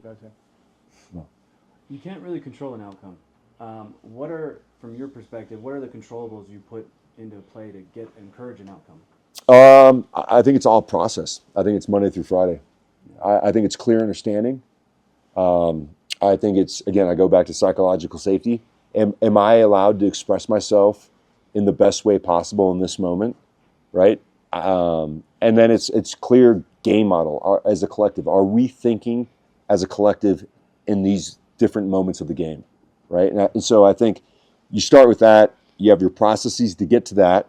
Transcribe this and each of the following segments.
Gotcha. No. You can't really control an outcome. From your perspective, what are the controllables you put into play to encourage an outcome? I think it's all process. I think it's Monday through Friday. I think it's clear understanding. I think it's, again, I go back to psychological safety. Am I allowed to express myself in the best way possible in this moment, right? And then it's clear game model as a collective. Are we thinking as a collective in these different moments of the game, right? And so I think you start with that. You have your processes to get to that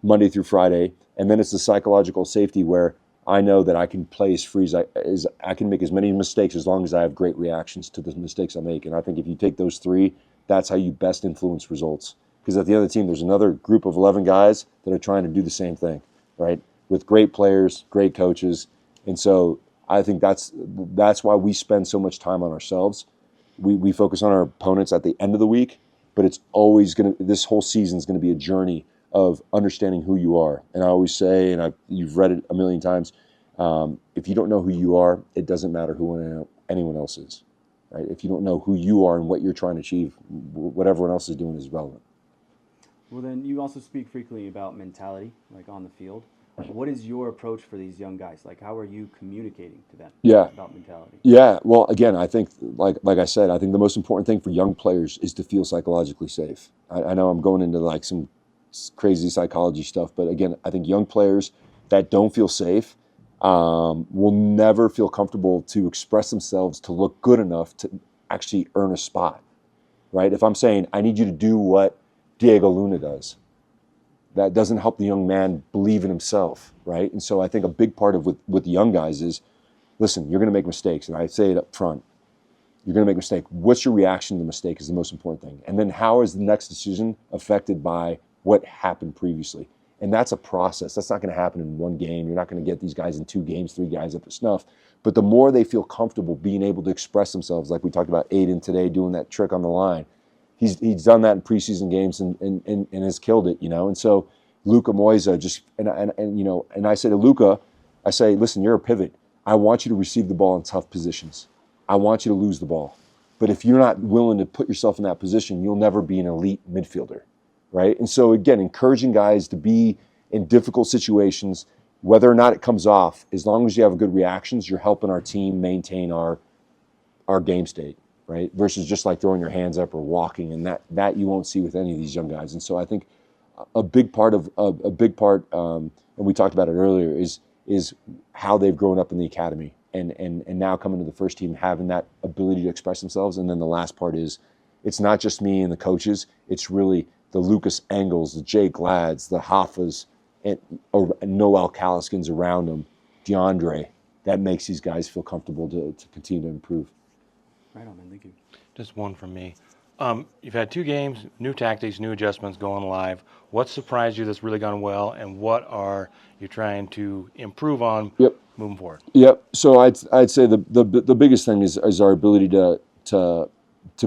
Monday through Friday, and then it's the psychological safety where I know that I can play as free as I can make as many mistakes as long as I have great reactions to the mistakes I make. And I think if you take those three, that's how you best influence results. Because at the other team, there's another group of 11 guys that are trying to do the same thing, right? With great players, great coaches. And so I think that's why we spend so much time on ourselves. We focus on our opponents at the end of the week, but it's always this whole season is going to be a journey of understanding who you are. And I always say, and you've read it a million times, if you don't know who you are, it doesn't matter who anyone else is, right? If you don't know who you are and what you're trying to achieve, what everyone else is doing is relevant. Well, then you also speak frequently about mentality, like on the field. What is your approach for these young guys? Like, how are you communicating to them about mentality? Yeah. Well, again, I think, like I said, I think the most important thing for young players is to feel psychologically safe. I know I'm going into like some crazy psychology stuff, but again, I think young players that don't feel safe will never feel comfortable to express themselves to look good enough to actually earn a spot, right? If I'm saying, I need you to do what Diego Luna does, that doesn't help the young man believe in himself, right? And so I think a big part of with the young guys is, listen, you're going to make mistakes, and I say it up front. You're going to make a mistake. What's your reaction to the mistake is the most important thing. And then how is the next decision affected by what happened previously? And that's a process. That's not going to happen in one game. You're not going to get these guys in 2 games, 3 guys up to snuff. But the more they feel comfortable being able to express themselves, like we talked about Aiden today doing that trick on the line, he's done that in preseason games and has killed it, And so Luka Moisa and I say to Luka, I say, listen, you're a pivot. I want you to receive the ball in tough positions. I want you to lose the ball. But if you're not willing to put yourself in that position, you'll never be an elite midfielder, right? And so again, encouraging guys to be in difficult situations, whether or not it comes off, as long as you have good reactions, you're helping our team maintain our game state, right? Versus just like throwing your hands up or walking, and that you won't see with any of these young guys. And so I think a big part, and we talked about it earlier, is how they've grown up in the academy and now coming to the first team, having that ability to express themselves. And then the last part is, it's not just me and the coaches, it's really the Lucas Engels, the Jay Glads, the Hoffas, and Noel Kaliskins around them, DeAndre, that makes these guys feel comfortable to continue to improve. Right on, man. Thank you. Just one from me. You've had 2 games, new tactics, new adjustments going live. What surprised you that's really gone well, and what are you trying to improve on moving forward? Yep. So I'd say the biggest thing is our ability to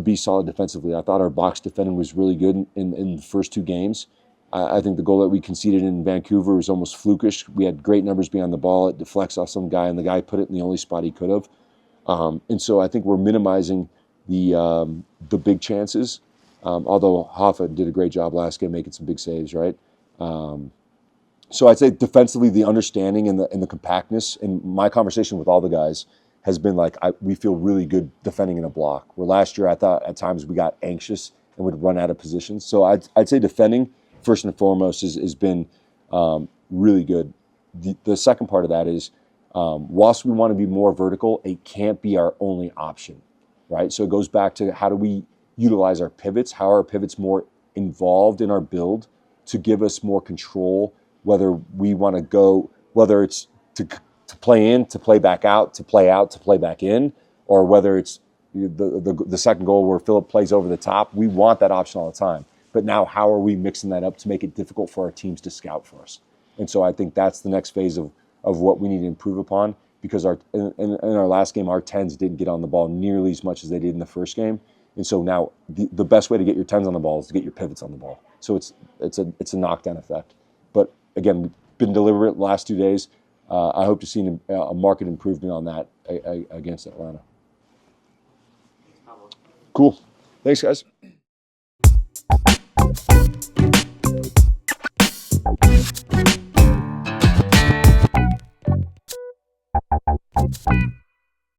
be solid defensively. I thought our box defending was really good in the first 2 games. I think the goal that we conceded in Vancouver was almost flukish. We had great numbers behind the ball. It deflects off some guy, and the guy put it in the only spot he could have. And so I think we're minimizing the big chances, although Hoffa did a great job last game making some big saves, right? So I'd say defensively, the understanding and the compactness, and my conversation with all the guys has been like, we feel really good defending in a block. Where last year I thought at times we got anxious and would run out of positions. So I'd say defending, first and foremost, has been really good. The second part of that is, whilst we want to be more vertical, it can't be our only option, right? So it goes back to, how do we utilize our pivots? How are our pivots more involved in our build to give us more control, whether we want to go, whether it's to play in, to play back out, to play out, to play back in, or whether it's the second goal where Philip plays over the top. We want that option all the time. But now how are we mixing that up to make it difficult for our teams to scout for us? And so I think that's the next phase of what we need to improve upon, because in our last game, our 10s didn't get on the ball nearly as much as they did in the first game. And so now the best way to get your 10s on the ball is to get your pivots on the ball. So it's a knockdown effect. But again, we've been deliberate the last 2 days. I hope to see a market improvement on that against Atlanta. Cool. Thanks, guys.